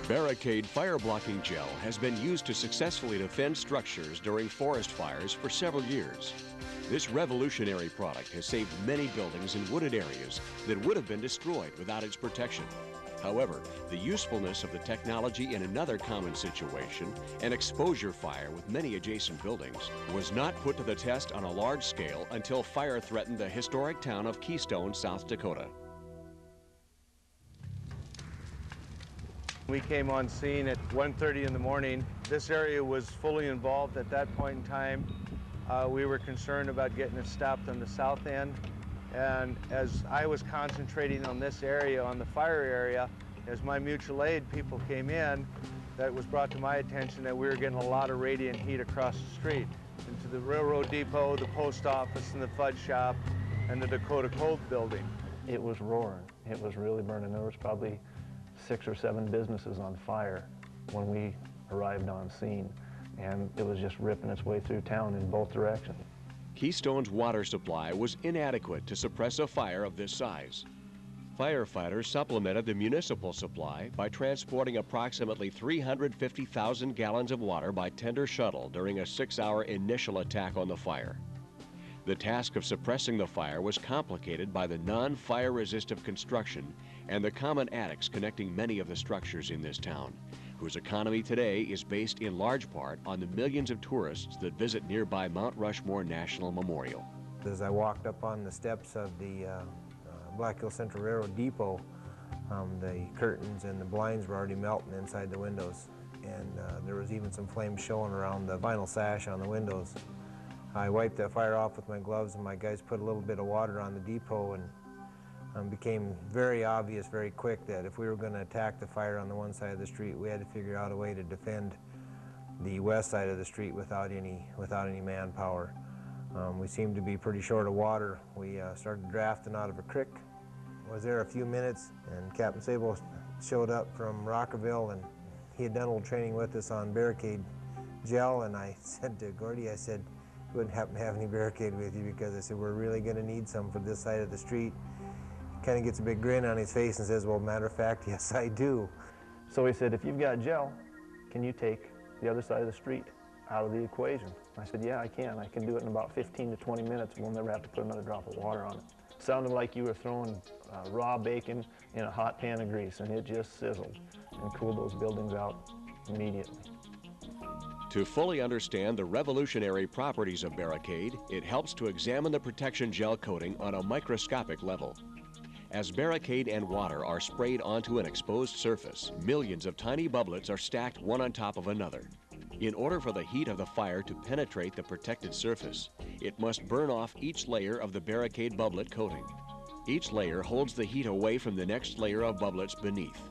Barricade fire blocking gel has been used to successfully defend structures during forest fires for several years. This revolutionary product has saved many buildings in wooded areas that would have been destroyed without its protection. However, the usefulness of the technology in another common situation, an exposure fire with many adjacent buildings, was not put to the test on a large scale until fire threatened the historic town of Keystone, South Dakota. We came on scene at 1:30 in the morning. This area was fully involved at that point in time. We were concerned about getting it stopped on the south end. And as I was concentrating on this area, on the fire area, as my mutual aid people came in, that was brought to my attention that we were getting a lot of radiant heat across the street into the railroad depot, the post office, and the fudge shop, and the Dakota Cold building. It was roaring. It was really burning. There was probably 6 or 7 businesses on fire when we arrived on scene, and it was just ripping its way through town in both directions. Keystone's water supply was inadequate to suppress a fire of this size. Firefighters supplemented the municipal supply by transporting approximately 350,000 gallons of water by tender shuttle during a 6-hour initial attack on the fire. The task of suppressing the fire was complicated by the non-fire resistive construction and the common attics connecting many of the structures in this town, whose economy today is based in large part on the millions of tourists that visit nearby Mount Rushmore National Memorial. As I walked up on the steps of the Black Hill Central Railroad Depot, the curtains and the blinds were already melting inside the windows, and there was even some flames showing around the vinyl sash on the windows. I wiped that fire off with my gloves, and my guys put a little bit of water on the depot, and it became very obvious very quick that if we were going to attack the fire on the one side of the street, we had to figure out a way to defend the west side of the street without any manpower. We seemed to be pretty short of water. We started drafting out of a creek. I was there a few minutes, and Captain Sabo showed up from Rockerville, and he had done a little training with us on barricade gel, and I said to Gordy, I said, "You wouldn't happen to have any barricade with you?" Because I said, "We're really going to need some for this side of the street." He kind of gets a big grin on his face and says, "Well, matter of fact, yes, I do." So he said, "If you've got gel, can you take the other side of the street out of the equation?" I said, "Yeah, I can. I can do it in about 15 to 20 minutes, and we'll never have to put another drop of water on it." It sounded like you were throwing raw bacon in a hot pan of grease, and it just sizzled and cooled those buildings out immediately. To fully understand the revolutionary properties of Barricade, it helps to examine the protection gel coating on a microscopic level. As Barricade and water are sprayed onto an exposed surface, millions of tiny bubblets are stacked one on top of another. In order for the heat of the fire to penetrate the protected surface, it must burn off each layer of the Barricade bubblet coating. Each layer holds the heat away from the next layer of bubblets beneath.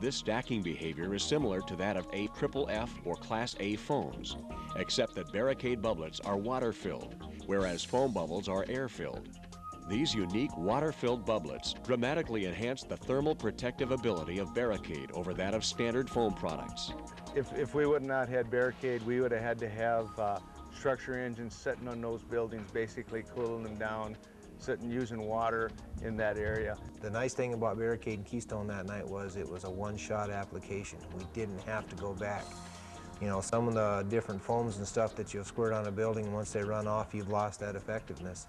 This stacking behavior is similar to that of AFFF or Class A foams, except that Barricade bubblets are water-filled, whereas foam bubbles are air-filled. These unique water-filled bubblets dramatically enhance the thermal protective ability of Barricade over that of standard foam products. If we would not had Barricade, we would have had to have structure engines sitting on those buildings, basically cooling them down, sitting using water in that area. The nice thing about Barricade and Keystone that night was it was a one-shot application. We didn't have to go back. You know, some of the different foams and stuff that you'll squirt on a building, once they run off, you've lost that effectiveness.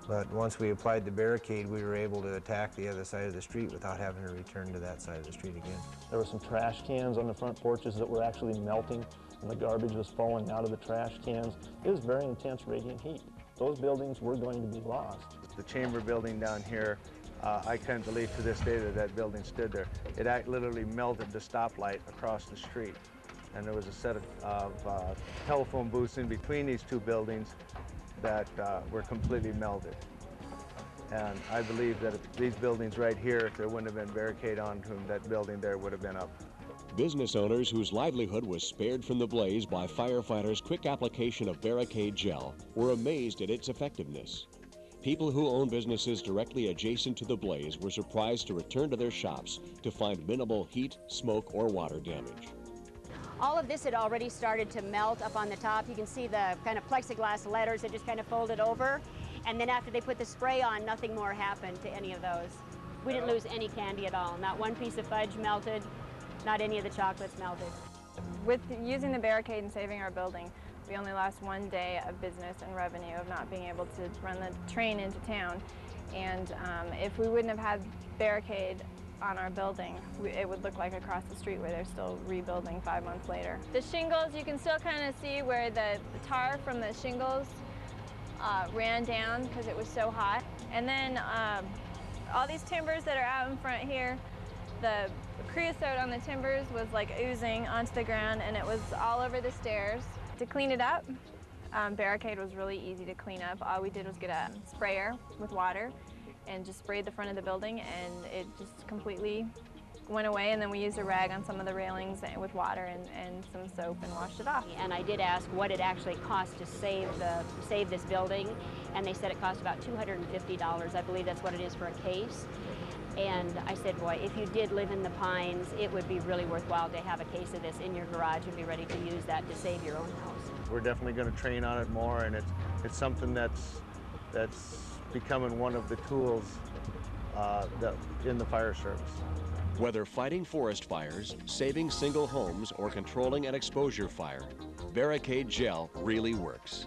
But once we applied the Barricade, we were able to attack the other side of the street without having to return to that side of the street again. There were some trash cans on the front porches that were actually melting, and the garbage was falling out of the trash cans. It was very intense radiant heat. Those buildings were going to be lost. The chamber building down here, I can't believe to this day that that building stood there. It literally melted the stoplight across the street. And there was a set of telephone booths in between these two buildings that were completely melted. And I believe that if these buildings right here, if there wouldn't have been Barricade on them, that building there would have been up. Business owners whose livelihood was spared from the blaze by firefighters' quick application of Barricade gel were amazed at its effectiveness. People who own businesses directly adjacent to the blaze were surprised to return to their shops to find minimal heat, smoke, or water damage. All of this had already started to melt up on the top. You can see the kind of plexiglass letters that just kind of folded over. And then after they put the spray on, nothing more happened to any of those. We didn't lose any candy at all. Not one piece of fudge melted. not any of the chocolates melted. With using the barricade and saving our building, we only lost 1 day of business and revenue of not being able to run the train into town. And if we wouldn't have had barricade on our building, it would look like across the street where they're still rebuilding 5 months later. The shingles, you can still kind of see where the tar from the shingles ran down because it was so hot. And then all these timbers that are out in front here, the creosote on the timbers was like oozing onto the ground, and it was all over the stairs. To clean it up, barricade was really easy to clean up. All we did was get a sprayer with water and just sprayed the front of the building, and it just completely went away. And then we used a rag on some of the railings with water and some soap and washed it off. And I did ask what it actually cost to save this building, and they said it cost about $250. I believe that's what it is for a case. And I said, boy, if you did live in the Pines, it would be really worthwhile to have a case of this in your garage and be ready to use that to save your own house. We're definitely going to train on it more, and it's something that's becoming one of the tools in the fire service. Whether fighting forest fires, saving single homes, or controlling an exposure fire, Barricade Gel really works.